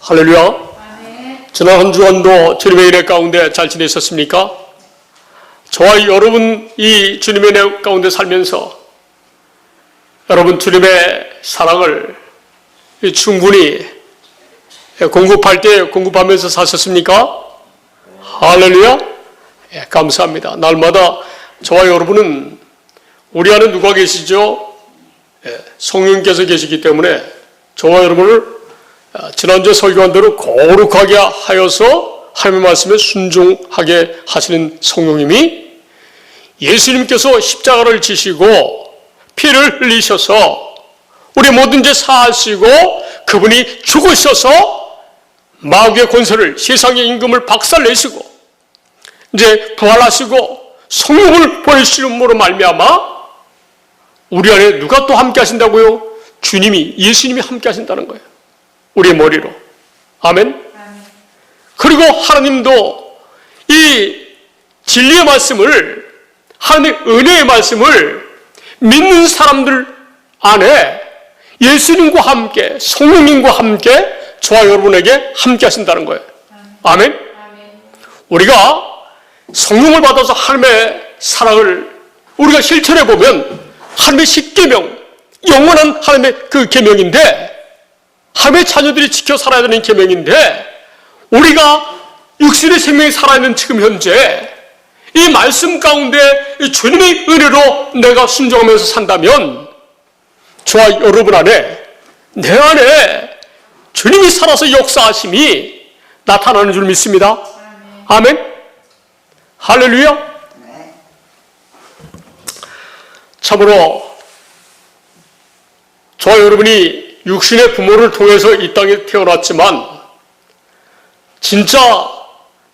할렐루야. 지난 한 주간도 주님의 은혜 가운데 잘 지내셨습니까? 저와 여러분이 주님의 은혜 가운데 살면서 여러분 주님의 사랑을 충분히 공급할 때 공급하면서 사셨습니까? 할렐루야. 감사합니다. 날마다 저와 여러분은 우리 안에 누가 계시죠? 성령께서 계시기 때문에 저와 여러분을 지난주에 설교한 대로 거룩하게 하여서 하나님의 말씀에 순종하게 하시는 성령님이 예수님께서 십자가를 지시고 피를 흘리셔서 우리 모든 죄 사하시고 그분이 죽으셔서 마귀의 권세를, 세상의 임금을 박살내시고 이제 부활하시고 성령을 보내시므로 말미암아 우리 안에 누가 또 함께 하신다고요? 주님이, 예수님이 함께 하신다는 거예요. 우리의 머리로. 아멘. 그리고 하나님도 이 진리의 말씀을, 하나님의 은혜의 말씀을 믿는 사람들 안에 예수님과 함께, 성령님과 함께 저와 여러분에게 함께 하신다는 거예요. 아멘. 우리가 성령을 받아서 하나님의 사랑을 우리가 실천해 보면 하나님의 십계명, 영원한 하나님의 그 계명인데, 하나님의 자녀들이 지켜 살아야 되는 계명인데, 우리가 육신의 생명이 살아있는 지금 현재 이 말씀 가운데 주님의 은혜로 내가 순종하면서 산다면 저와 여러분 안에, 내 안에 주님이 살아서 역사하심이 나타나는 줄 믿습니다. 아멘. 할렐루야. 참으로 저와 여러분이 육신의 부모를 통해서 이 땅에 태어났지만 진짜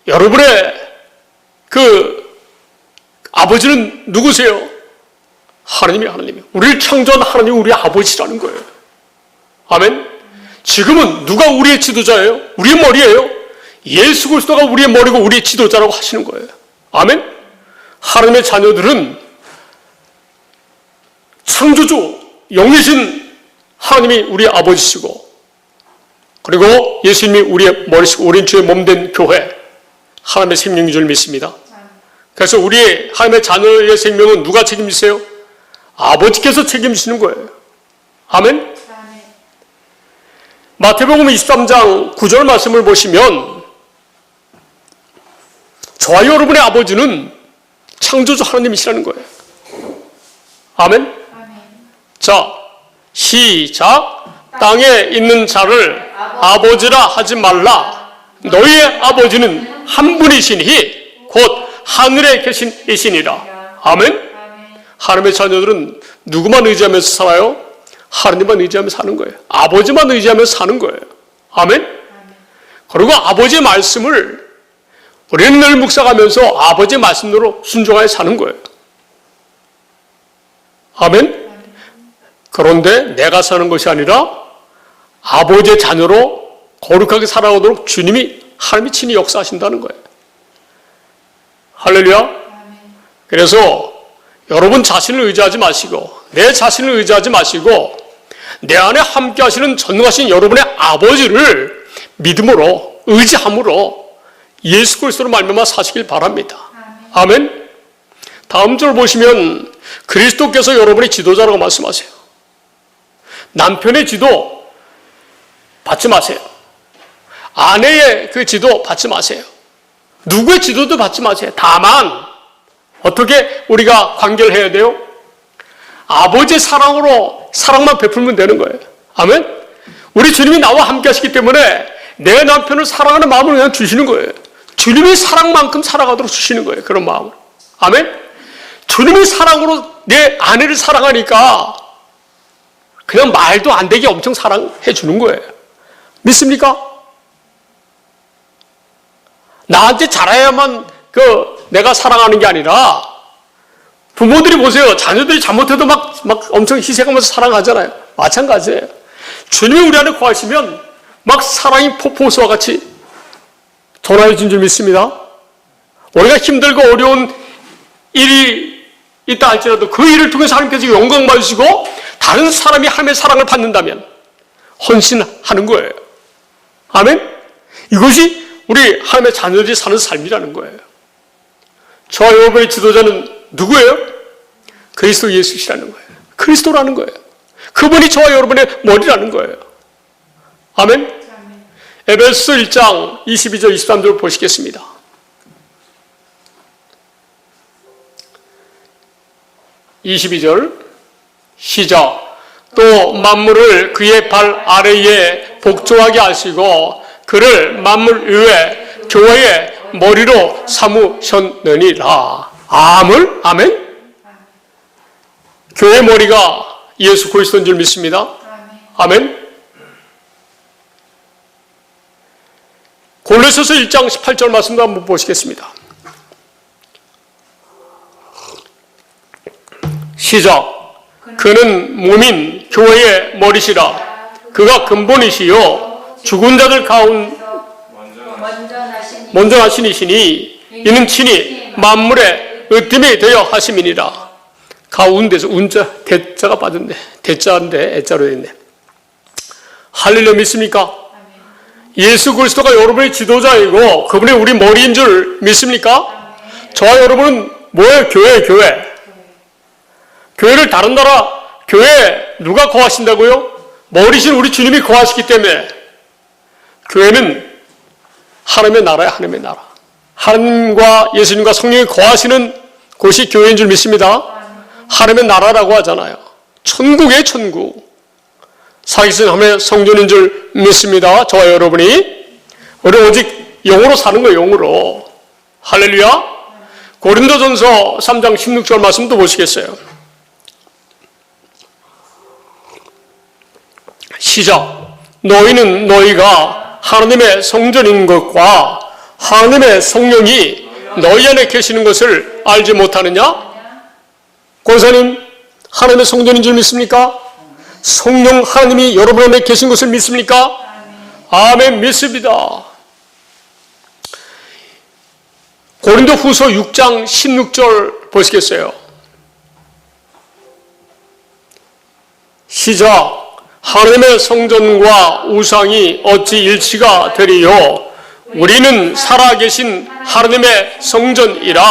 여러분의 그 아버지는 누구세요? 하나님이 하나님이에요. 우리를 창조한 하나님이 우리 아버지라는 거예요. 아멘. 지금은 누가 우리의 지도자예요? 우리의 머리예요. 예수 그리스도가 우리의 머리고 우리의 지도자라고 하시는 거예요. 아멘. 하나님의 자녀들은 창조주, 영이신 하나님이 우리 아버지시고, 그리고 예수님이 우리의 머리시고, 우리는 주의 몸된 교회, 하나님의 생명인 줄 믿습니다. 그래서 우리의 하나님의 자녀의 생명은 누가 책임지세요? 아버지께서 책임지시는 거예요. 아멘. 마태복음 23장 9절 말씀을 보시면 저와 여러분의 아버지는 창조주 하나님이시라는 거예요. 아멘. 자, 시작. 땅에 있는 자를 아버지라 하지 말라. 너희의 아버지는 한 분이시니 곧 하늘에 계신 이시니라. 아멘. 하나님의 자녀들은 누구만 의지하면서 살아요? 하나님만 의지하면서 사는 거예요. 아버지만 의지하면서 사는 거예요. 아멘. 그리고 아버지의 말씀을 우리는 늘 묵상하면서 아버지의 말씀으로 순종하여 사는 거예요. 아멘. 그런데 내가 사는 것이 아니라 아버지의 자녀로 거룩하게 살아가도록 주님이, 하나님이 친히 역사하신다는 거예요. 할렐루야. 그래서 여러분 자신을 의지하지 마시고, 내 자신을 의지하지 마시고, 내 안에 함께 하시는 전능하신 여러분의 아버지를 믿음으로, 의지함으로 예수 그리스도로 말미암아 사시길 바랍니다. 아멘. 다음 절 보시면 그리스도께서 여러분의 지도자라고 말씀하세요. 남편의 지도 받지 마세요. 아내의 그 지도 받지 마세요. 누구의 지도도 받지 마세요. 다만 어떻게 우리가 관계를 해야 돼요? 아버지의 사랑으로 사랑만 베풀면 되는 거예요. 아멘. 우리 주님이 나와 함께 하시기 때문에 내 남편을 사랑하는 마음을 그냥 주시는 거예요. 주님이 사랑만큼 살아가도록 주시는 거예요. 그런 마음을. 아멘. 주님이 사랑으로 내 아내를 사랑하니까 그냥 말도 안 되게 엄청 사랑해 주는 거예요. 믿습니까? 나한테 잘해야만 내가 사랑하는 게 아니라, 부모들이 보세요. 자녀들이 잘못해도 막 엄청 희생하면서 사랑하잖아요. 마찬가지예요. 주님이 우리 안에 거하시면 막 사랑이 폭포수와 같이 전하여진 줄 믿습니다. 우리가 힘들고 어려운 일이 있다 할지라도 그 일을 통해서 하나님께서 영광 받으시고 다른 사람이 하나님의 사랑을 받는다면 헌신하는 거예요. 아멘? 이것이 우리 하나님의 자녀들이 사는 삶이라는 거예요. 저와 여러분의 지도자는 누구예요? 그리스도 예수시라는 거예요. 그리스도라는 거예요. 그분이 저와 여러분의 머리라는 거예요. 아멘? 에베소 1장 22절 23절 보시겠습니다. (22절) 시작. 또 만물을 그의 발 아래에 복종하게 하시고 그를 만물 위에 교회의 머리로 삼으셨느니라. 아멘? 교회의 머리가 예수 그리스도인 줄 믿습니다. 아멘. 골로새서 1장 18절 말씀도 한번 보시겠습니다. 시작. 그는 몸인 교회의 머리시라. 그가 근본이시요 죽은 자들 가운데 먼저 나신 이시니 이는 친히 만물의 으뜸이 되어 하심이니라. 가운데서 운자 대자가 빠졌네. 대자인데 애자로 됐네. 할렐루야 믿습니까? 예수 그리스도가 여러분의 지도자이고 그분이 우리 머리인 줄 믿습니까? 저와 여러분은 뭐예요? 교회. 교회를 다른 나라 교회에 누가 거하신다고요? 머리신 우리 주님이 거하시기 때문에 교회는 하나님의 나라야. 하나님의 나라. 하나님과 예수님과 성령이 거하시는 곳이 교회인 줄 믿습니다. 하나님의 나라라고 하잖아요. 천국이에요. 천국. 살아계신 하나님의 성전인 줄 믿습니다. 저와 여러분이. 우리 오직 영으로 사는 거예요. 영으로. 할렐루야. 고린도전서 3장 16절 말씀도 보시겠어요. 시작. 너희는 너희가 하나님의 성전인 것과 하나님의 성령이 너희 안에 계시는 것을 알지 못하느냐? 권사님, 하나님의 성전인 줄 믿습니까? 성령 하나님이 여러분 안에 계신 것을 믿습니까? 아멘, 믿습니다. 고린도 후서 6장 16절 보시겠어요? 시작. 하나님의 성전과 우상이 어찌 일치가 되리요? 우리는 살아계신 하나님의 성전이라.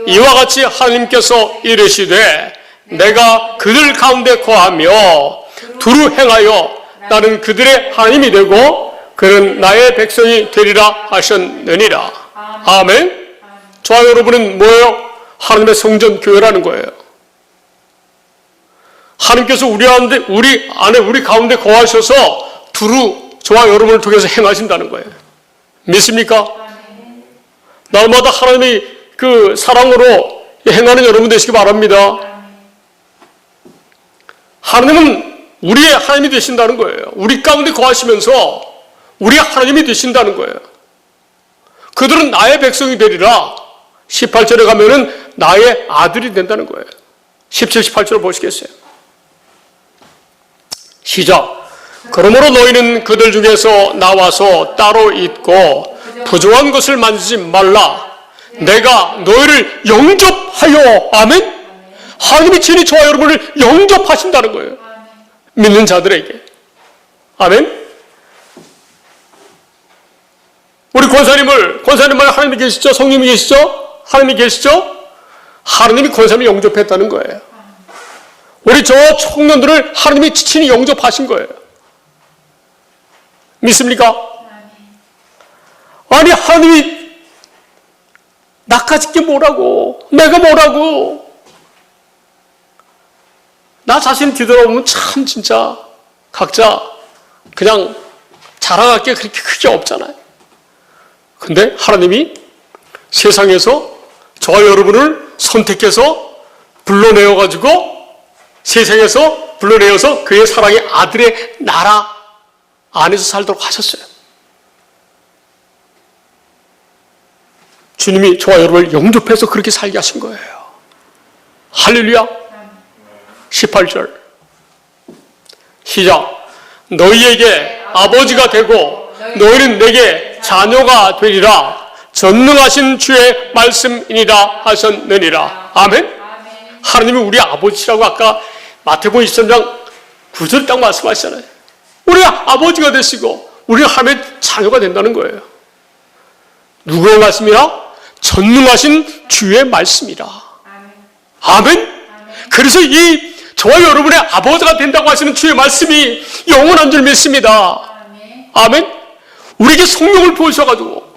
이와 같이 하나님께서 이르시되 내가 그들 가운데 거하며 두루 행하여 나는 그들의 하나님이 되고 그는 나의 백성이 되리라 하셨느니라. 아멘. 저와 여러분은 뭐예요? 하나님의 성전 교회라는 거예요. 하나님께서 우리 가운데 거하셔서 두루 저와 여러분을 통해서 행하신다는 거예요. 믿습니까? 날마다 하나님이 그 사랑으로 행하는 여러분 되시기 바랍니다. 하나님은 우리의 하나님이 되신다는 거예요. 우리 가운데 거하시면서 우리의 하나님이 되신다는 거예요. 그들은 나의 백성이 되리라. 18절에 가면은 나의 아들이 된다는 거예요. 17, 18절 보시겠어요? 시작. 그러므로 너희는 그들 중에서 나와서 따로 있고 부정한 것을 만지지 말라. 내가 너희를 영접하여. 아멘. 하나님이 친히 저와 여러분을 영접하신다는 거예요. 믿는 자들에게. 아멘. 우리 권사님을 하나님이 계시죠? 성령이 계시죠? 하나님이 계시죠? 하나님이 권사님을 영접했다는 거예요. 우리 저 청년들을 하나님이 친히 영접하신 거예요. 믿습니까? 아니 하나님이 나까짓 게 뭐라고, 내가 뭐라고. 나 자신 뒤돌아보면 참 진짜 각자 그냥 자랑할 게 그렇게 크게 없잖아요. 근데 하나님이 세상에서 저와 여러분을 선택해서 불러내어가지고 세상에서 불러내어서 그의 사랑의 아들의 나라 안에서 살도록 하셨어요. 주님이 저와 여러분을 영접해서 그렇게 살게 하신 거예요. 할렐루야. 18절 시작. 너희에게 아버지가 되고 너희는 내게 자녀가 되리라. 전능하신 주의 말씀이니라 하셨느니라. 아멘. 하나님이 우리 아버지라고 아까 마태복음 23장 9절 딱 말씀하시잖아요. 우리 아버지가 되시고 우리는 하나님의 자녀가 된다는 거예요. 누구의 말씀이라? 전능하신 주의 말씀이라. 아멘. 그래서 이 저와 여러분의 아버지가 된다고 하시는 주의 말씀이 영원한 줄 믿습니다. 아멘. 우리에게 성령을 부으셔가지고,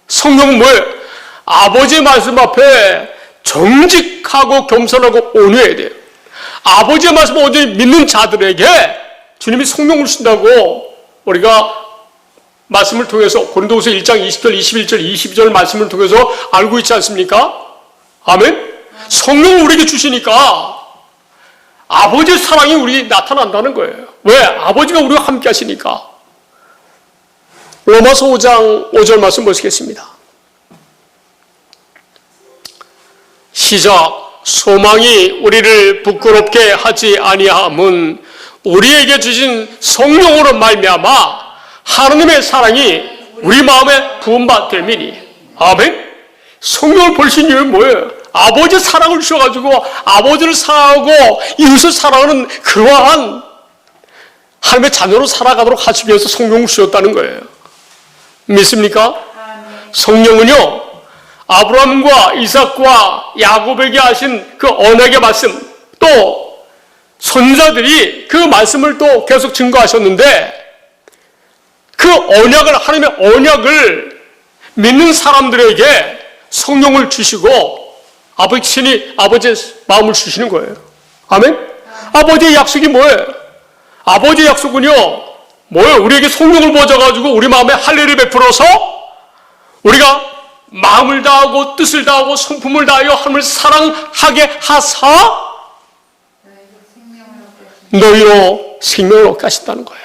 성령은 뭐예요? 아버지의 말씀 앞에 정직하고 겸손하고 온유해야 돼요. 아버지의 말씀을 온전히 믿는 자들에게 주님이 성령을 주신다고 우리가 말씀을 통해서 고린도후서 1장 20절, 21절, 22절 말씀을 통해서 알고 있지 않습니까? 아멘. 성령을 우리에게 주시니까 아버지의 사랑이 우리에게 나타난다는 거예요. 왜? 아버지가 우리와 함께 하시니까. 로마서 5장 5절 말씀 보시겠습니다. 시작. 소망이 우리를 부끄럽게 하지 아니함은 우리에게 주신 성령으로 말미암아 하나님의 사랑이 우리 마음에 부음받됨이니. 아멘. 성령을 보신 이유는 뭐예요? 아버지의 사랑을 주셔가지고 아버지를 사랑하고 이웃을 사랑하는 그러한 하나님의 자녀로 살아가도록 하시기 위해서 성령을 주셨다는 거예요. 믿습니까? 성령은요, 아브라함과 이삭과 야곱에게 하신 그 언약의 말씀, 또 선자들이 그 말씀을 또 계속 증거하셨는데, 그 언약을, 하나님의 언약을 믿는 사람들에게 성령을 주시고 아버지 신이 아버지의 마음을 주시는 거예요. 아멘? 아버지의 약속이 뭐예요? 아버지의 약속은요, 뭐예요? 우리에게 성령을 부어줘가지고 우리 마음에 할례를 베풀어서 우리가 마음을 다하고 뜻을 다하고 성품을 다하여 하나님을 사랑하게 하사 너희로 생명을 얻게 하신다는 거예요.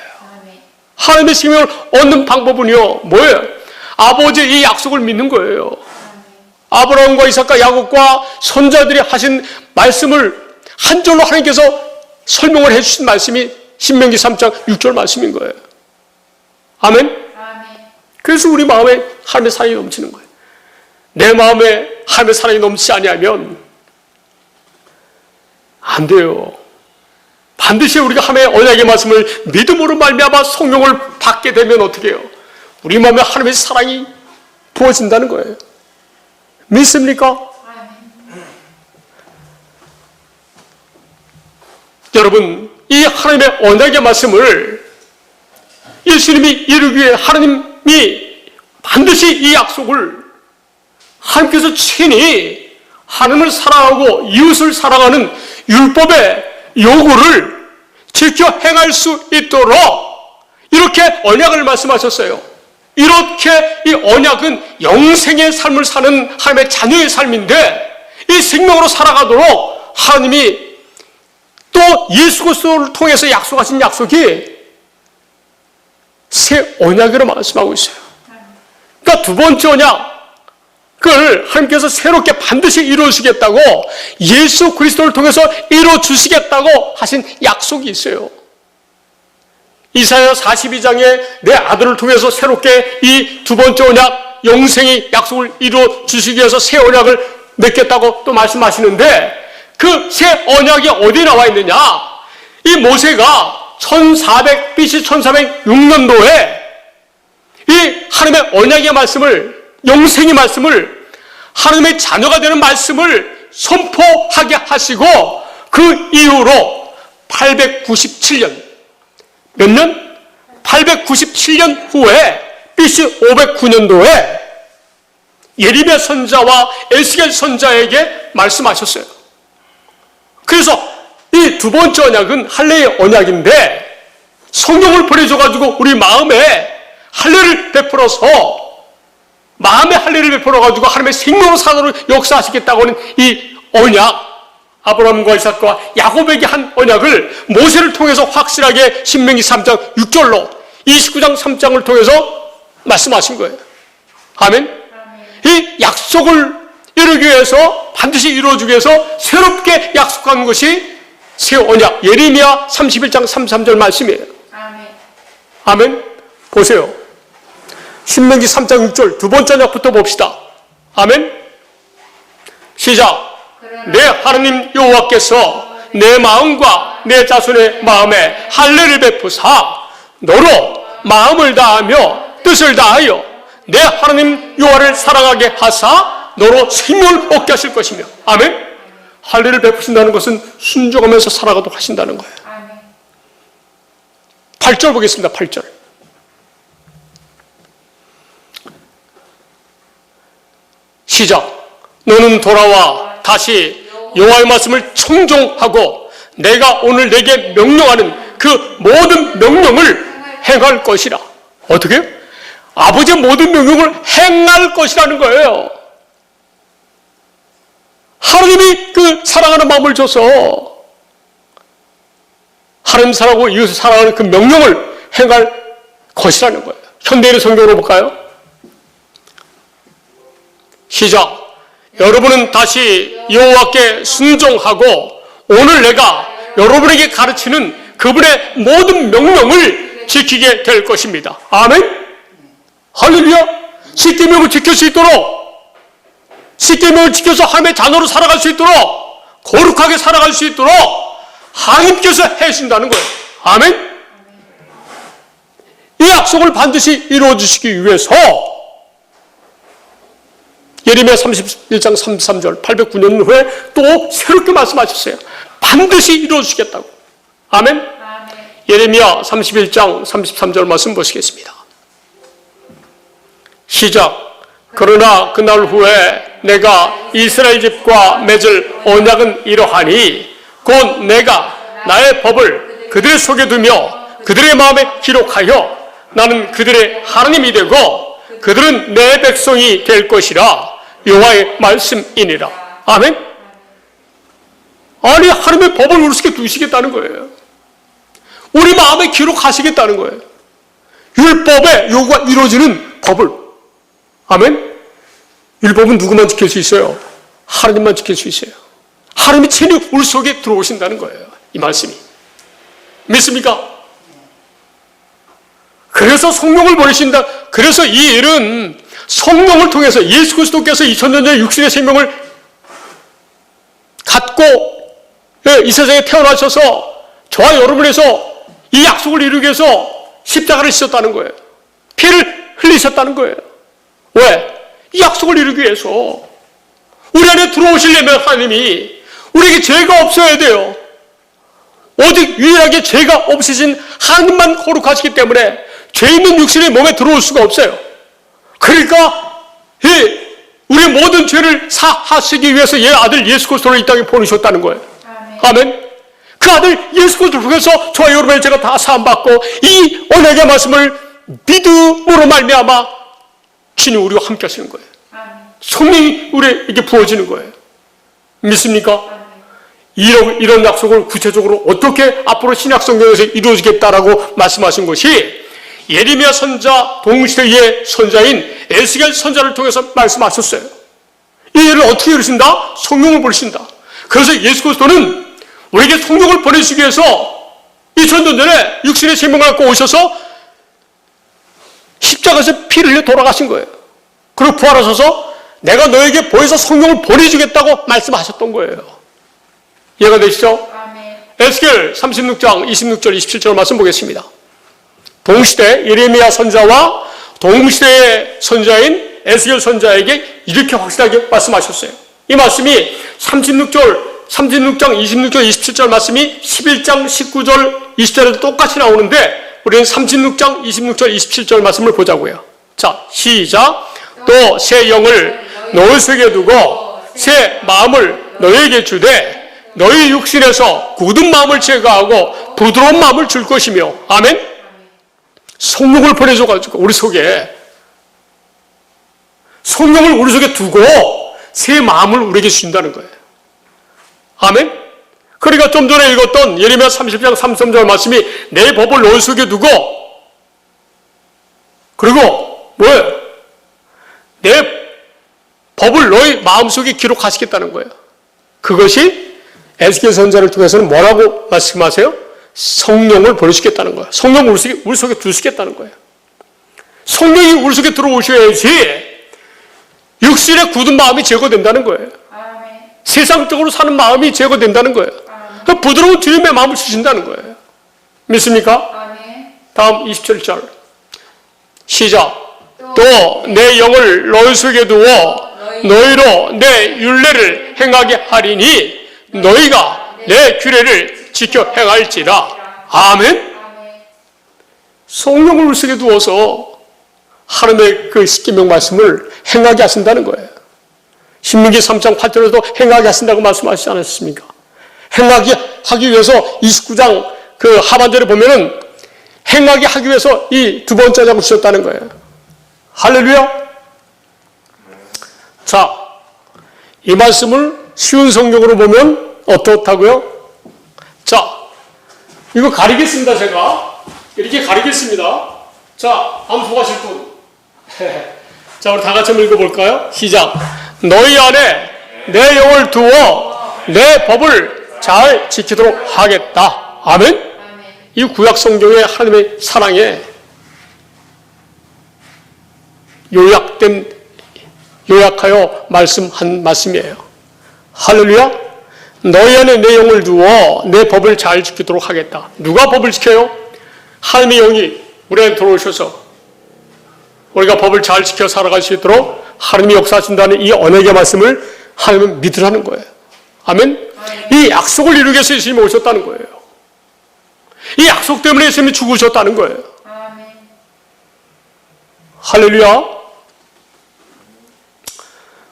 하나님의 생명을 얻는 방법은요, 뭐예요? 아버지의 이 약속을 믿는 거예요. 아브라함과 이삭과 야곱과 선자들이 하신 말씀을 한 절로 하나님께서 설명을 해주신 말씀이 신명기 3장 6절 말씀인 거예요. 아멘? 그래서 우리 마음에 하나님의 사랑이 넘치는 거예요. 내 마음에 하나님의 사랑이 넘치지 아니하면 안 돼요. 반드시 우리가 하나님의 언약의 말씀을 믿음으로 말미암아 성령을 받게 되면 어떻게 해요? 우리 마음에 하나님의 사랑이 부어진다는 거예요. 믿습니까? 여러분, 이 하나님의 언약의 말씀을 예수님이 이루기 위해 하나님이 반드시 이 약속을 하나님께서 친히 하나님을 사랑하고 이웃을 사랑하는 율법의 요구를 지켜 행할 수 있도록 이렇게 언약을 말씀하셨어요. 이렇게 이 언약은 영생의 삶을 사는 하나님의 자녀의 삶인데, 이 생명으로 살아가도록 하나님이 또 예수 그리스도를 통해서 약속하신 약속이 새 언약으로 말씀하고 있어요. 그러니까 두 번째 언약을 하나님께서 새롭게 반드시 이루어주시겠다고, 예수 그리스도를 통해서 이루어주시겠다고 하신 약속이 있어요. 이사야 42장에 내 아들을 통해서 새롭게 이 두 번째 언약, 영생의 약속을 이루어주시기 위해서 새 언약을 맺겠다고 또 말씀하시는데, 그 새 언약이 어디에 나와 있느냐? 이 모세가 BC 1406년도에 이 하나님의 언약의 말씀을, 영생의 말씀을, 하나님의 자녀가 되는 말씀을 선포하게 하시고, 그 이후로 897년, 몇 년? 897년 후에 BC 509년도에 예레미야 선자와 에스겔 선자에게 말씀하셨어요. 그래서 이 두 번째 언약은 할례의 언약인데, 성령을 보내줘가지고 우리 마음에 할례를 베풀어서, 마음에 할례를 베풀어가지고 하나님의 생명으로 사도록 역사하시겠다고 하는 이 언약, 아브라함과 이삭과 야곱에게 한 언약을 모세를 통해서 확실하게 신명기 3장 6절로 29장 3장을 통해서 말씀하신 거예요. 아멘? 이 약속을 이루기 위해서, 반드시 이루어주기 위해서 새롭게 약속한 것이 새 언약, 예레미야 31장 33절 말씀이에요. 아멘? 보세요. 신명기 3장 6절 두 번째 언약부터 봅시다. 아멘? 시작. 내 하나님 여호와께서 내 마음과 내 자손의 마음에 할례를 베푸사 너로 마음을 다하며 뜻을 다하여 내 하나님 여호와를 사랑하게 하사 너로 생명을 얻게 하실 것이며. 아멘. 할례를 베푸신다는 것은 순종하면서 살아가도록 하신다는 거예요. 8절 보겠습니다. 8절. 시작. 너는 돌아와 다시 여호와의 말씀을 청종하고 내가 오늘 내게 명령하는 그 모든 명령을 행할 것이라. 어떻게? 아버지의 모든 명령을 행할 것이라는 거예요. 하나님이 그 사랑하는 마음을 줘서 하나님 사랑하고 이웃을 사랑하는 그 명령을 행할 것이라는 거예요. 현대인의 성경으로 볼까요? 시작. 여러분은 다시 여호와께 순종하고 오늘 내가 여러분에게 가르치는 그분의 모든 명령을 지키게 될 것입니다. 아멘. 할렐루야. 십계명을 지킬 수 있도록, 십계명을 지켜서 하나님의 자녀로 살아갈 수 있도록, 거룩하게 살아갈 수 있도록 하나님께서 해주신다는 거예요. 아멘. 이 약속을 반드시 이루어주시기 위해서 예레미야 31장 33절 809년 후에 또 새롭게 말씀하셨어요. 반드시 이루어주시겠다고. 아멘. 예레미야 31장 33절 말씀 보시겠습니다. 시작. 그러나 그날 후에 내가 이스라엘 집과 맺을 언약은 이러하니 곧 내가 나의 법을 그들의 속에 두며 그들의 마음에 기록하여 나는 그들의 하나님이 되고 그들은 내 백성이 될 것이라. 여호와의 말씀이니라. 아멘. 아니 하나님의 법을 우리 속에 두시겠다는 거예요. 우리 마음에 기록하시겠다는 거예요. 율법의 요구가 이루어지는 법을. 아멘. 율법은 누구만 지킬 수 있어요? 하나님만 지킬 수 있어요. 하나님이 친히 우리 속에 들어오신다는 거예요. 이 말씀이. 믿습니까? 그래서 성령을 보내신다. 그래서 이 일은 성령을 통해서 예수 그리스도께서 2000년 전에 육신의 생명을 갖고 이 세상에 태어나셔서 저와 여러분에서 이 약속을 이루기 위해서 십자가를 지셨다는 거예요. 피를 흘리셨다는 거예요. 왜? 이 약속을 이루기 위해서. 우리 안에 들어오시려면 하나님이 우리에게 죄가 없어야 돼요. 오직 유일하게 죄가 없으신 하나님만 거룩하시기 때문에 죄 있는 육신의 몸에 들어올 수가 없어요. 그러니까 우리의 모든 죄를 사하시기 위해서 아들 예수 그리스도를 이 땅에 보내셨다는 거예요. 아멘. 그 아들 예수 그리스도를 통해서 저와 여러분의 죄가 다 사함받고 이 언약의 말씀을 믿음으로 말미암아 주님 우리와 함께 하시는 거예요. 성령이 우리에게 부어지는 거예요. 믿습니까? 이런 약속을 구체적으로 어떻게 앞으로 신약 성경에서 이루어지겠다라고 말씀하신 것이 예레미야 선자 동시대의 선자인 에스겔 선자를 통해서 말씀하셨어요. 이 일을 어떻게 이루신다? 성령을 보내신다. 그래서 예수 그리스도는 우리에게 성령을 보내시기 위해서 2000년 전에 육신의 생명을 갖고 오셔서 십자가에서 피를 흘려 돌아가신 거예요. 그리고 부활하셔서 내가 너에게 보여서 성령을 보내주겠다고 말씀하셨던 거예요. 이해가 되시죠? 에스겔 36장 26절 27절 말씀 보겠습니다. 동시대 예레미야 선자와 동시대의 선자인 에스겔 선자에게 이렇게 확실하게 말씀하셨어요. 이 말씀이 36장 26절 27절 말씀이 11장 19절 20절에도 똑같이 나오는데 우리는 36장 26절 27절 말씀을 보자고요. 자, 시작. 또 새 영을 너희 속에 두고 새 마음을 너희에게 주되 너희 육신에서 굳은 마음을 제거하고 부드러운 마음을 줄 것이며. 아멘. 성령을 보내줘가지고 우리 속에 성령을 우리 속에 두고 새 마음을 우리에게 주신다는 거예요. 아멘. 그러니까 좀 전에 읽었던 예레미야 30장 33절 말씀이 내 법을 너희 속에 두고 그리고 뭐예요? 내 법을 너희 마음속에 기록하시겠다는 거예요. 그것이 에스겔 선자를 통해서는 뭐라고 말씀하세요? 성령을 보내시겠다는 거예요. 성령을 우리 속에 두시겠다는 거예요. 성령이 우리 속에 들어오셔야지 육신의 굳은 마음이 제거된다는 거예요. 세상적으로 사는 마음이 제거된다는 거예요. 부드러운 주님의 마음을 주신다는 거예요. 믿습니까? 다음 27절 시작. 또 내 영을 너희 속에 두어 너희로 내 율례를 행하게 하리니 너희가 내 규례를 지켜 행할지라. 아멘. 성령을 우리 속에 두어서 하나님의 그 십계명 말씀을 행하게 하신다는 거예요. 신명기 3장 8절에도 행하게 하신다고 말씀하시지 않았습니까? 행하게 하기 위해서 29장 그 하반절에 보면은 행하게 하기 위해서 이 두 번째 장을 주셨다는 거예요. 할렐루야. 자, 이 말씀을 쉬운 성경으로 보면 어떻다고요? 자, 이거 가리겠습니다. 제가 이렇게 가리겠습니다. 자, 한번 소개하실 분. 자, 우리 다 같이 한번 읽어볼까요? 시작. 너희 안에 내 영을 두어 내 법을 잘 지키도록 하겠다. 아멘. 이 구약 성경의 하나님의 사랑에 요약하여 말씀한 말씀이에요. 할렐루야. 너희 안에 내 영을 두어 내 법을 잘 지키도록 하겠다. 누가 법을 지켜요? 하나님의 영이 우리 안에 들어오셔서 우리가 법을 잘 지켜 살아갈 수 있도록 하나님이 역사하신다는 이 언약의 말씀을 하나님은 믿으라는 거예요. 아멘. 이 약속을 이루기 위해서 예수님이 오셨다는 거예요. 이 약속 때문에 예수님이 죽으셨다는 거예요. 할렐루야.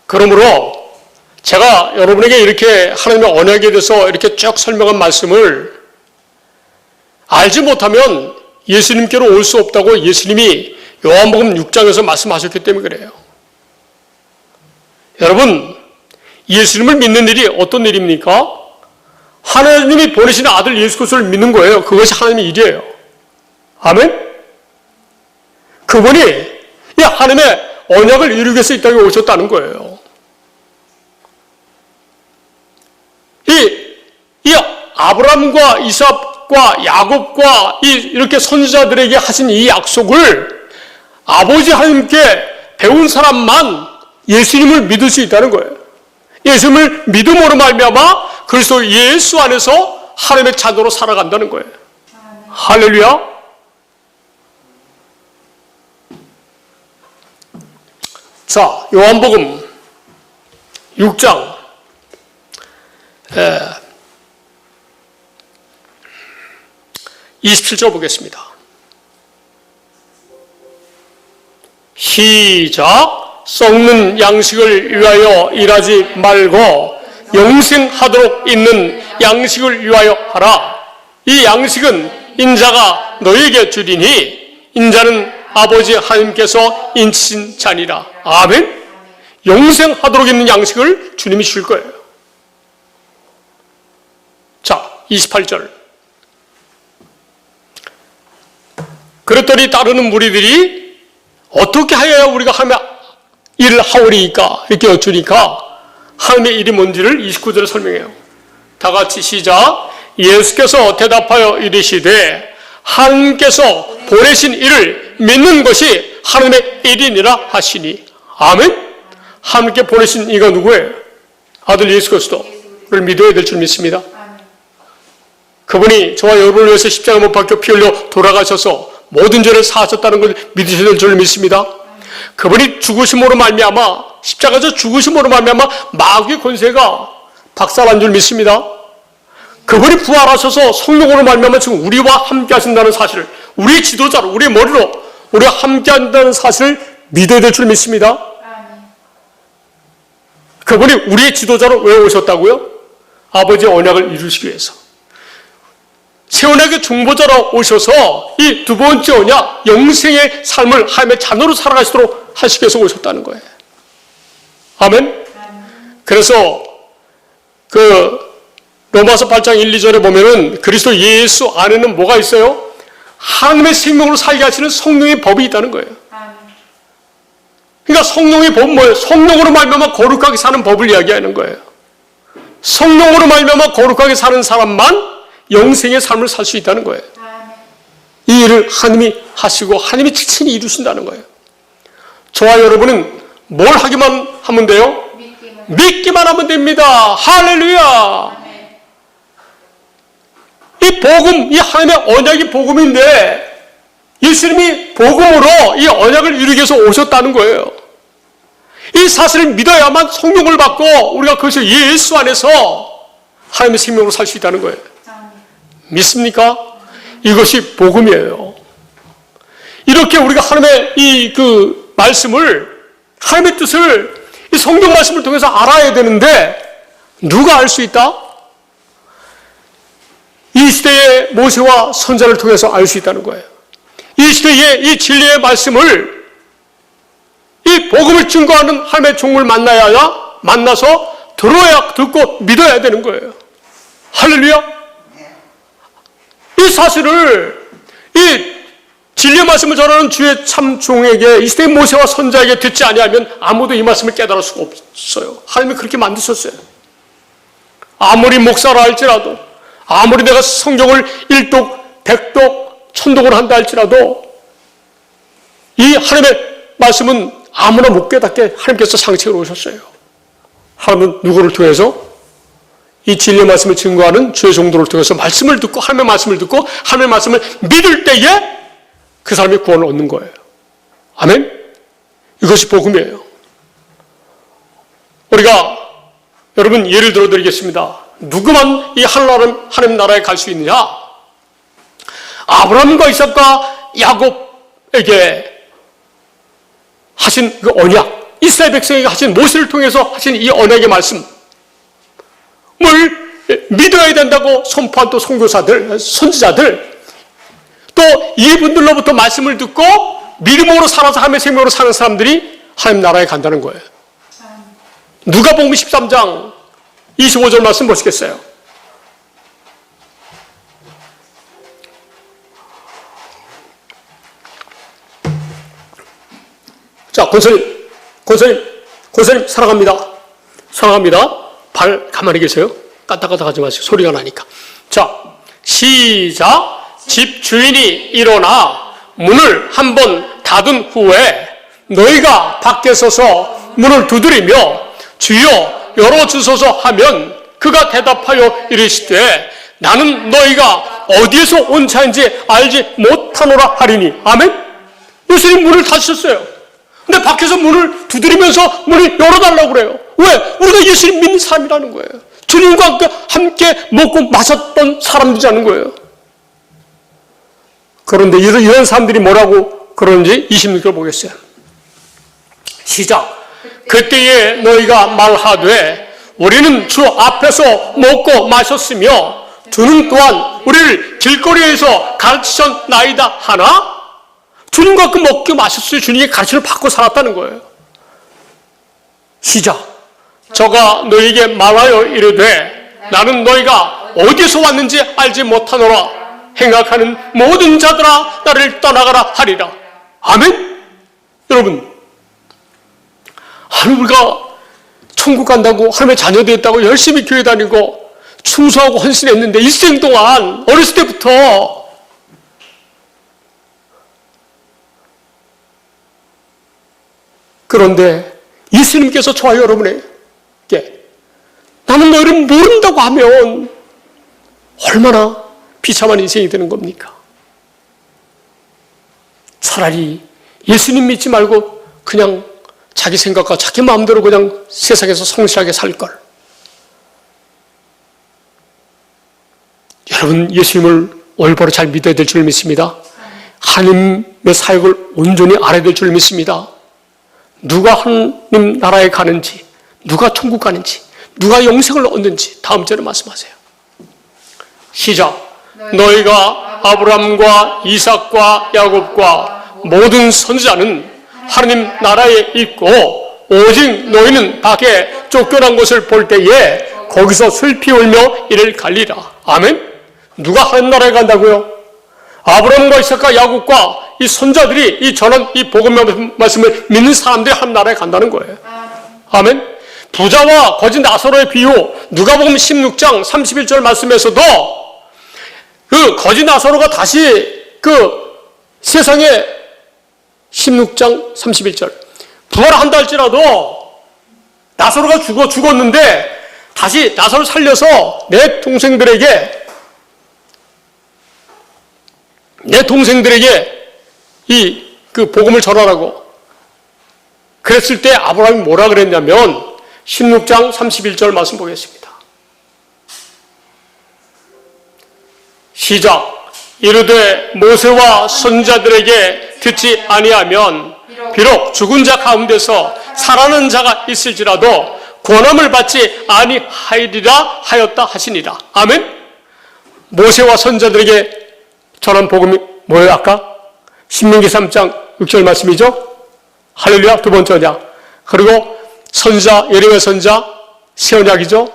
그러므로 제가 여러분에게 이렇게 하나님의 언약에 대해서 이렇게 쭉 설명한 말씀을 알지 못하면 예수님께로 올 수 없다고 예수님이 요한복음 6장에서 말씀하셨기 때문에 그래요. 여러분, 예수님을 믿는 일이 어떤 일입니까? 하나님이 보내신 아들 예수 그리스도를 믿는 거예요. 그것이 하나님의 일이에요. 아멘? 그분이 이 하나님의 언약을 이루기 위해서 이 땅에 오셨다는 거예요. 이 아브라함과 이삭과 야곱과 이렇게 선지자들에게 하신 이 약속을 아버지 하나님께 배운 사람만 예수님을 믿을 수 있다는 거예요. 예수님을 믿음으로 말미암아 그리스도 예수 안에서 하나님의 자녀로 살아간다는 거예요. 할렐루야. 자, 요한복음 6장 27절 보겠습니다. 시작. 썩는 양식을 위하여 일하지 말고 영생하도록 있는 양식을 위하여 하라. 이 양식은 인자가 너희에게 주리니 인자는 아버지 하나님께서 인치신 자니라. 아멘. 영생하도록 있는 양식을 주님이 줄 거예요. 자, 28절. 그랬더니 따르는 무리들이 어떻게 하여야 우리가 하나님의 일을 하오리이까? 이렇게 여쭈니까 하나님의 일이 뭔지를 29절에 설명해요. 다 같이 시작. 예수께서 대답하여 이르시되 하나님께서 보내신 일을 믿는 것이 하나님의 일이니라 하시니. 아멘. 하나님께 보내신 이가 누구예요? 아들 예수 그리스도를 믿어야 될 줄 믿습니다. 그분이 저와 여러분을 위해서 십자가 못 박혀 피 흘려 돌아가셔서 모든 죄를 사하셨다는 걸 믿으셔야 될 줄 믿습니다. 그분이 죽으심으로 말미암아 십자가에서 죽으심으로 말미암아 마귀의 권세가 박살난 줄 믿습니다. 그분이 부활하셔서 성령으로 말미암아 지금 우리와 함께 하신다는 사실을, 우리의 지도자로, 우리의 머리로 우리와 함께 한다는 사실을 믿어야 될 줄 믿습니다. 그분이 우리의 지도자로 왜 오셨다고요? 아버지의 언약을 이루시기 위해서. 새 언약의 중보자로 오셔서 이 두 번째 언약, 영생의 삶을 하나님의 자녀로 살아가시도록 하시기 위해서 오셨다는 거예요. 아멘. 그래서 로마서 8장 1, 2절에 보면은 그리스도 예수 안에는 뭐가 있어요? 하나님의 생명으로 살게 하시는 성령의 법이 있다는 거예요. 그러니까 성령의 법은 뭐예요? 성령으로 말미암아 거룩하게 사는 법을 이야기하는 거예요. 성령으로 말미암아 거룩하게 사는 사람만 영생의 삶을 살 수 있다는 거예요. 이 일을 하나님이 하시고 하나님이 친히 이루신다는 거예요. 저와 여러분은 뭘 하기만 하면 돼요? 믿기만 하면 됩니다. 할렐루야. 이 복음, 이 하나님의 언약이 복음인데 예수님이 복음으로 이 언약을 이루기 위해서 오셨다는 거예요. 이 사실을 믿어야만 성령을 받고 우리가 그것을 예수 안에서 하나님의 생명으로 살 수 있다는 거예요. 믿습니까? 이것이 복음이에요. 이렇게 우리가 하나님의 이 말씀을, 하나님의 뜻을 이 성경 말씀을 통해서 알아야 되는데 누가 알 수 있다? 이 시대의 모세와 선자를 통해서 알 수 있다는 거예요. 이 시대의 이 진리의 말씀을, 이 복음을 증거하는 하나님의 종을 만나서 들어야, 듣고 믿어야 되는 거예요. 할렐루야! 이 사실을, 이 진리의 말씀을 전하는 주의 참 종에게, 이 시대의 모세와 선자에게 듣지 아니하면 아무도 이 말씀을 깨달을 수가 없어요. 하나님이 그렇게 만드셨어요. 아무리 목사라 할지라도, 아무리 내가 성경을 1독, 100독, 1000독을 한다 할지라도 이 하나님의 말씀은 아무나 못 깨닫게 하나님께서 상책을 오셨어요. 하나님은 누구를 통해서? 이 진리의 말씀을 증거하는 주의 종들을 통해서 말씀을 듣고, 하나님의 말씀을 듣고 하나님의 말씀을 믿을 때에 그 사람이 구원을 얻는 거예요. 아멘? 이것이 복음이에요. 우리가 여러분 예를 들어 드리겠습니다. 누구만 이 하나님 나라에 갈 수 있느냐? 아브라함과 이삭과 야곱에게 하신 그 언약, 이스라엘 백성에게 하신 모세를 통해서 하신 이 언약의 말씀을 믿어야 된다고 선포한 또 선교사들, 선지자들, 또 이분들로부터 말씀을 듣고 믿음으로 살아서 하나님의 생명으로 사는 사람들이 하나님 나라에 간다는 거예요. 누가복음 13장 25절 말씀 보시겠어요? 자, 권사님 사랑합니다. 발 가만히 계세요. 까딱까딱 하지 마세요. 소리가 나니까. 자, 시작. 집 주인이 일어나 문을 한번 닫은 후에 너희가 밖에 서서 문을 두드리며 주여 열어주소서 하면 그가 대답하여 이르시되 나는 너희가 어디에서 온 자인지 알지 못하노라 하리니. 아멘? 예수님 문을 닫으셨어요. 근데 밖에서 문을 두드리면서 문을 열어달라고 그래요. 왜? 우리가 예수님 믿는 사람이라는 거예요. 주님과 함께 먹고 마셨던 사람들이라는 거예요. 그런데 이런 사람들이 뭐라고 그러는지 26절 보겠어요. 시작. 그때에 너희가 말하되 우리는 주 앞에서 먹고 마셨으며 주는 또한 우리를 길거리에서 가르치셨나이다 하나? 주님과 그 먹고 마셨어요. 주님의 가르침을 받고 살았다는 거예요. 시작. 저가 너희에게 말하여 이르되 나는 너희가 어디서 왔는지 알지 못하노라. 행악하는 모든 자들아 나를 떠나가라 하리라. 아멘? 여러분, 우리가 천국 간다고 하나님의 자녀 되었다고 열심히 교회 다니고 충성하고 헌신했는데 일생 동안 어렸을 때부터 그런데 예수님께서 저와 여러분에게 나는 너희를 모른다고 하면 얼마나 비참한 인생이 되는 겁니까? 차라리 예수님 믿지 말고 그냥 자기 생각과 자기 마음대로 그냥 세상에서 성실하게 살 걸. 여러분, 예수님을 올바로 잘 믿어야 될 줄 믿습니다. 하나님의 사역을 온전히 알아야 될 줄 믿습니다. 누가 하나님 나라에 가는지, 누가 천국 가는지, 누가 영생을 얻는지 다음 절에 말씀하세요. 시작. 너희가 아브라함과 이삭과 야곱과 모든 선지자는 하나님 나라에 있고 오직 너희는 밖에 쫓겨난 것을 볼 때에 거기서 슬피 울며 이를 갈리라. 아멘? 누가 하나님 나라에 간다고요? 아브라함과 이삭과 야곱과 이 선자들이 이 전한 이 복음의 말씀을 믿는 사람들이 하나님 나라에 간다는 거예요. 아멘? 부자와 거짓 나사로의 비유, 누가복음 16장 31절 말씀에서도 그 거짓 나사로가 다시 그 세상에 16장 31절 부활한다 할지라도 나사로가 죽었는데 다시 나사로를 살려서 내 동생들에게 그 복음을 전하라고. 그랬을 때 아브라함이 뭐라 그랬냐면 16장 31절 말씀 보겠습니다. 시작. 이르되 모세와 선지자들에게 듣지 아니하면 비록 죽은 자 가운데서 살아난 자가 있을지라도 권함을 받지 아니하리라 하였다 하시니라. 아멘. 모세와 선지자들에게 전한 복음이 뭐예요? 아까 신명기 3장 6절 말씀이죠. 할렐루야. 두 번째 언약. 그리고 선지자 예레미야 선지자 새 언약이죠.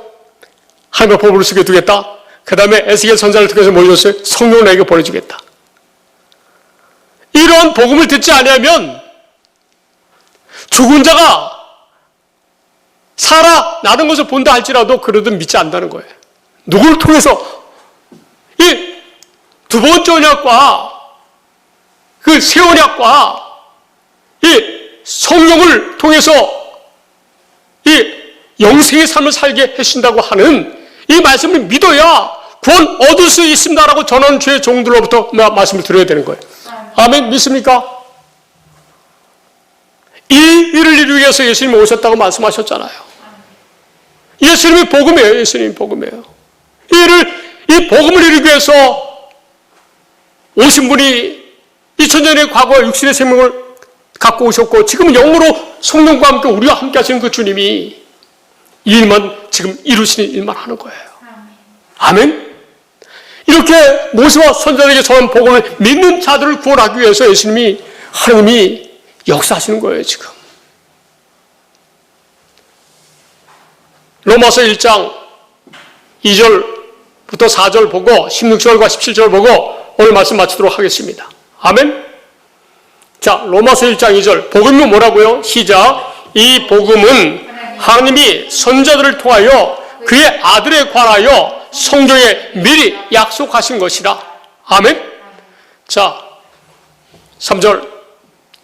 하나님의 법을 쓰게 두겠다. 그 다음에 에스겔 선지자를 통해서 뭐 줬어요? 성령을 내게 보내주겠다. 이런 복음을 듣지 아니하면 죽은 자가 살아나는 것을 본다 할지라도 그러든 믿지 않는다는 거예요. 누구를 통해서? 이 두 번째 언약과 그 새 언약과 이 성령을 통해서 이 영생의 삶을 살게 하신다고 하는 이 말씀을 믿어야 구원 얻을 수 있습니다라고 전하는 주의 종들로부터 말씀을 드려야 되는 거예요. 아멘. 믿습니까? 이 일을 이루기 위해서 예수님이 오셨다고 말씀하셨잖아요. 예수님이 복음이에요. 예수님이 복음이에요. 이 복음을 이루기 위해서 오신 분이 2000년의 과거와 육신의 생명을 갖고 오셨고 지금은 영으로 성령과 함께 우리와 함께 하시는 그 주님이 이 일만 지금 이루시는 일만 하는 거예요. 아멘. 이렇게 모세와 선지자에게 전한 복음을 믿는 자들을 구원하기 위해서 하나님이 역사하시는 거예요. 지금 로마서 1장 2절부터 4절 보고 16절과 17절 보고 오늘 말씀 마치도록 하겠습니다. 아멘. 자, 로마서 1장 2절 복음은 뭐라고요? 시작. 이 복음은 하나님이 선지자들을 통하여 그의 아들에 관하여 성경에 미리 약속하신 것이라. 아멘. 자, 3절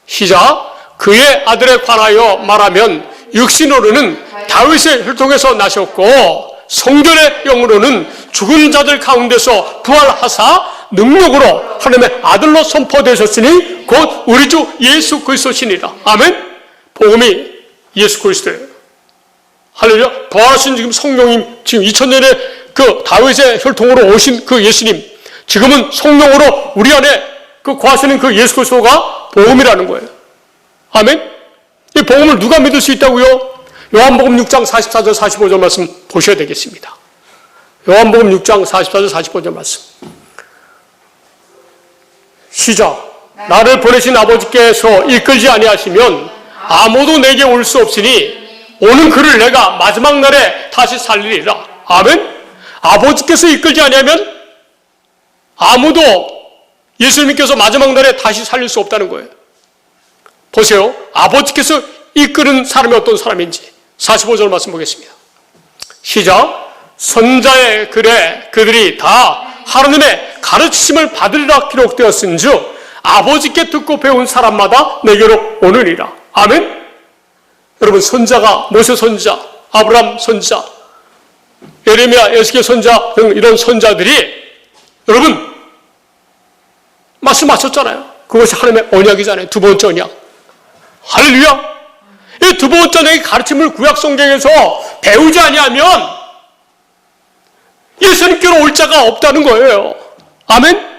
시작. 그의 아들에 관하여 말하면 육신으로는 다윗의 혈통에서 나셨고 성결의 영으로는 죽은 자들 가운데서 부활하사 능력으로 하나님의 아들로 선포되셨으니 곧 우리 주 예수 그리스도시니라. 아멘. 복음이 예수 그리스도예요. 할렐루야. 부활하신 지금 성령님, 지금 2000년의 그 다윗의 혈통으로 오신 그 예수님, 지금은 성령으로 우리 안에 그 거하시는 그 예수 그리스도가 복음이라는 거예요. 아멘. 이 복음을 누가 믿을 수 있다고요? 요한복음 6장 44절 45절 말씀 보셔야 되겠습니다. 요한복음 6장 44절 45절 말씀. 시작. 나를 보내신 아버지께서 이끌지 아니하시면 아무도 내게 올 수 없으니 오는 그를 내가 마지막 날에 다시 살리리라. 아멘. 아버지께서 이끌지 아니하면 아무도 예수님께서 마지막 날에 다시 살릴 수 없다는 거예요. 보세요. 아버지께서 이끄는 사람이 어떤 사람인지 45절 말씀 보겠습니다. 시작. 선자의 글에 그들이 다 하나님의 가르치심을 받으리라 기록되었은즉 아버지께 듣고 배운 사람마다 내게로 오느니라. 아멘. 여러분, 선자가 모세 선지자, 아브라함 선지자, 예레미야, 에스겔 선지자 등 이런 선자들이 여러분 말씀하셨잖아요. 그것이 하나님의 언약이잖아요. 두 번째 언약. 할렐루야. 이 두 번째 언약의 가르침을 구약 성경에서 배우지 아니하면 예수님께로 올 자가 없다는 거예요. 아멘.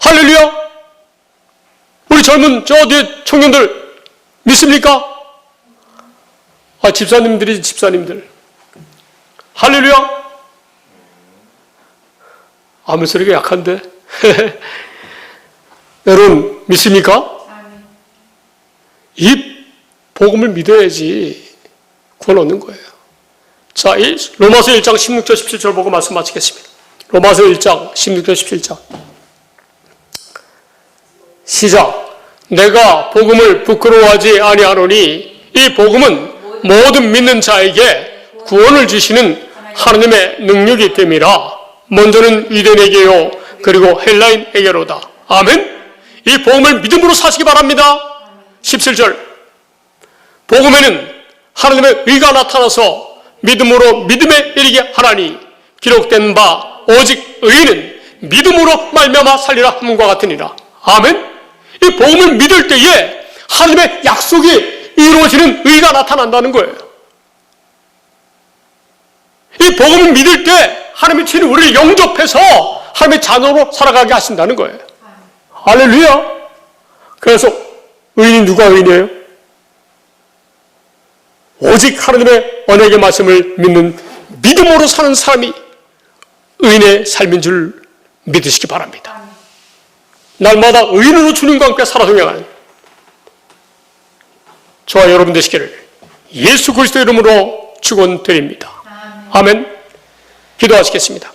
할렐루야. 우리 젊은 저 뒤에 청년들 믿습니까? 집사님들이 집사님들. 할렐루야. 아멘 소리가 약한데. 여러분 믿습니까? 이 복음을 믿어야지 구원 얻는 거예요. 자, 로마서 1장 16절 17절 보고 말씀 마치겠습니다. 로마서 1장 16절 17절 시작. 내가 복음을 부끄러워하지 아니하노니 이 복음은 모든 믿는 자에게 구원을 주시는 하나님의 능력이 됨이라. 먼저는 유대인에게요 그리고 헬라인에게로다. 아멘. 이 복음을 믿음으로 사시기 바랍니다. 17절 복음에는 하나님의 의가 나타나서 믿음으로 믿음에 이르게 하나니 기록된 바 오직 의인은 믿음으로 말미암아 살리라 함과 같으니라. 아멘? 이 복음을 믿을 때에 하나님의 약속이 이루어지는 의가 나타난다는 거예요. 이 복음을 믿을 때 하나님의 친히 우리를 영접해서 하나님의 자녀로 살아가게 하신다는 거예요. 할렐루야. 그래서 의인이 누가 의인이에요? 오직 하나님의 언약의 말씀을 믿는 믿음으로 사는 사람이 의인의 삶인 줄 믿으시기 바랍니다. 날마다 의인으로 주님과 함께 살아 동행하는 저와 여러분 되시기를 예수 그리스도 이름으로 축원드립니다. 아멘. 기도하시겠습니다.